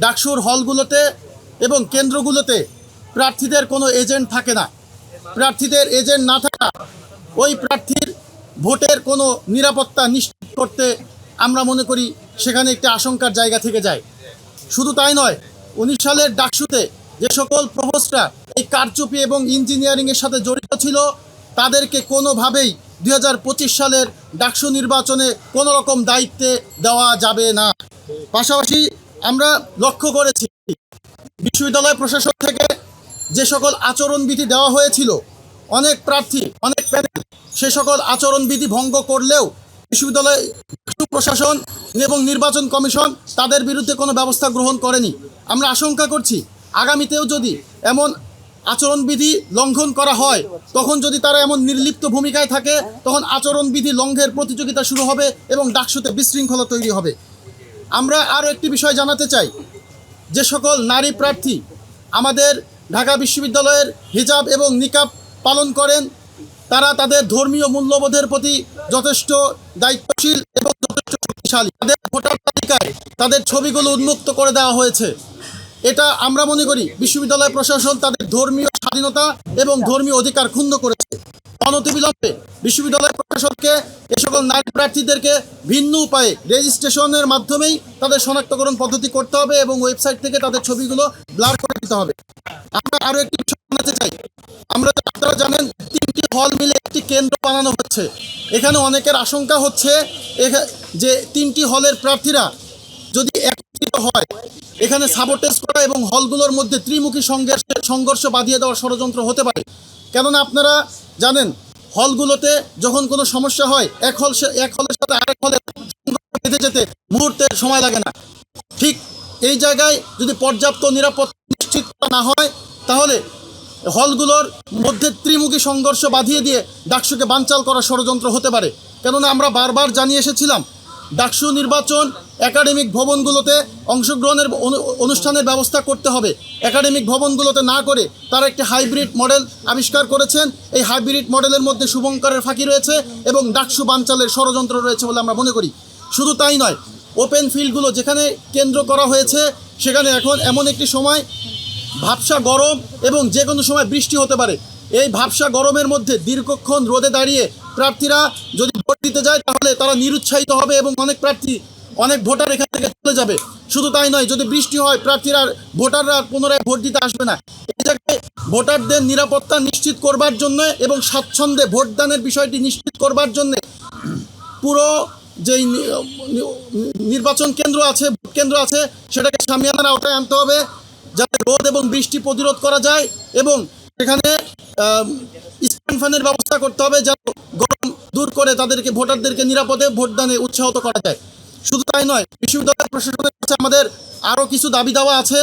ডাকসুর হলগুলোতে এবং কেন্দ্রগুলোতে প্রার্থীদের কোনো এজেন্ট থাকে না। প্রার্থীদের এজেন্ট না থাকা ওই প্রার্থীর ভোটের কোনো নিরাপত্তা নিশ্চিত করতে আমরা মনে করি সেখানে একটি আশঙ্কার জায়গা থেকে যায়। শুধু তাই নয়, 19 সালের ডাকসুতে যে সকল প্রভোস্টরা এই কারচুপি এবং ইঞ্জিনিয়ারিংয়ের সাথে জড়িত ছিল তাদেরকে কোনোভাবেই 2025 সালের ডাকসু নির্বাচনে কোনো রকম দায়িত্বে দেওয়া যাবে না। পাশাপাশি আমরা লক্ষ্য করেছি বিশ্ববিদ্যালয় প্রশাসন থেকে যে সকল আচরণবিধি দেওয়া হয়েছিল, অনেক প্রার্থী অনেক প্যানেল সে সকল আচরণবিধি ভঙ্গ করলেও বিশ্ববিদ্যালয় প্রশাসন এবং নির্বাচন কমিশন তাদের বিরুদ্ধে কোনো ব্যবস্থা গ্রহণ করেনি। আমরা আশঙ্কা করছি আগামীতেও যদি এমন আচরণবিধি লঙ্ঘন করা হয়, তখন যদি তারা এমন নির্লিপ্ত ভূমিকায় থাকে, তখন আচরণবিধি লঙ্ঘনের প্রতিযোগিতা শুরু হবে এবং ডাকসুতে বিশৃঙ্খলা তৈরি হবে। আমরা আরও একটি বিষয় জানাতে চাই, যে সকল নারী প্রার্থী আমাদের ঢাকা বিশ্ববিদ্যালয়ের হিজাব এবং নিকাব পালন করেন, তারা তাদের ধর্মীয় মূল্যবোধের প্রতি যথেষ্ট দায়িত্বশীল এবং যথেষ্ট শক্তিশালী। তাদের ভোটার তালিকায় তাদের ছবিগুলো উন্মুক্ত করে দেওয়া হয়েছে। এটা আমরা মনে করি বিশ্ববিদ্যালয় প্রশাসন তাদের ধর্মীয় স্বাধীনতা এবং ধর্মীয় অধিকার ক্ষুণ্ণ করেছে। অনতিবিলম্বে বিশ্ববিদ্যালয় প্রশাসনকে এ সকল নারী প্রার্থীদেরকে ভিন্ন উপায়ে রেজিস্ট্রেশনের মাধ্যমেই তাদের শনাক্তকরণ পদ্ধতি করতে হবে এবং ওয়েবসাইট থেকে তাদের ছবিগুলো ব্লার করে দিতে হবে। আমরা আরও একটি বিষয় জানাতে চাই, আপনারা জানেন 3টি হল মিলে একটি কেন্দ্র বানানো হচ্ছে। এখানে অনেকের আশঙ্কা হচ্ছে যে 3টি হলের প্রার্থীরা যদি একত্রিত হয়, এখানে সাবোটেজ করা এবং হলগুলোর মধ্যে ত্রিমুখী সংঘর্ষ বাঁধিয়ে দেওয়ার ষড়যন্ত্র হতে পারে। কেননা আপনারা জানেন হলগুলোতে যখন কোনো সমস্যা হয় এক হলের সাথে আরেক হলে বেঁধে যেতে মুহূর্তের সময় লাগে না। ঠিক এই জায়গায় যদি পর্যাপ্ত নিরাপত্তা নিশ্চিত না হয়, তাহলে হলগুলোর মধ্যে ত্রিমুখী সংঘর্ষ বাঁধিয়ে দিয়ে ডাকসুকে বানচাল করার ষড়যন্ত্র হতে পারে। কেননা আমরা বারবার জানিয়ে এসেছিলাম ডাকসু নির্বাচন একাডেমিক ভবনগুলোতে অংশগ্রহণের অনুষ্ঠানের ব্যবস্থা করতে হবে। একাডেমিক ভবনগুলোতে না করে তারা একটি হাইব্রিড মডেল আবিষ্কার করেছেন। এই হাইব্রিড মডেলের মধ্যে শুভঙ্করের ফাঁকি রয়েছে এবং ডাকসু বানচালের ষড়যন্ত্র রয়েছে বলে আমরা মনে করি। শুধু তাই নয়, ওপেন ফিল্ডগুলো যেখানে কেন্দ্র করা হয়েছে সেখানে এখন এমন একটি সময় ভাবসা গরম এবং যে কোনো সময় বৃষ্টি হতে পারে। এই ভাবসা গরমের মধ্যে দীর্ঘক্ষণ রোদে দাঁড়িয়ে প্রার্থীরা যদি ভোট দিতে যায় তাহলে তারা নিরুৎসাহিত হবে এবং অনেক ভোটার এখান থেকে চলে যাবে। শুধু তাই নয়, যদি বৃষ্টি হয় ভোটাররা পুনরায় ভোট দিতে আসবে না। এই জায়গায় ভোটারদের নিরাপত্তা নিশ্চিত করবার জন্য এবং স্বাচ্ছন্দ্যে ভোটদানের বিষয়টি নিশ্চিত করবার জন্য পুরো যেই নির্বাচন কেন্দ্র আছে সেটাকে শামিয়ানার আওতায় আনতে হবে, যাতে রোদ এবং বৃষ্টি প্রতিরোধ করা যায় এবং সেখানে স্ট্যান্ড ফ্যানের ব্যবস্থা করতে হবে, যাতে গরম দূর করে তাদেরকে ভোটারদেরকে নিরাপদে ভোটদানে উৎসাহিত করা যায়। শুধু তাই নয়, বিশ্ববিদ্যালয় প্রশাসনের কাছে আমাদের আরও কিছু দাবি দেওয়া আছে।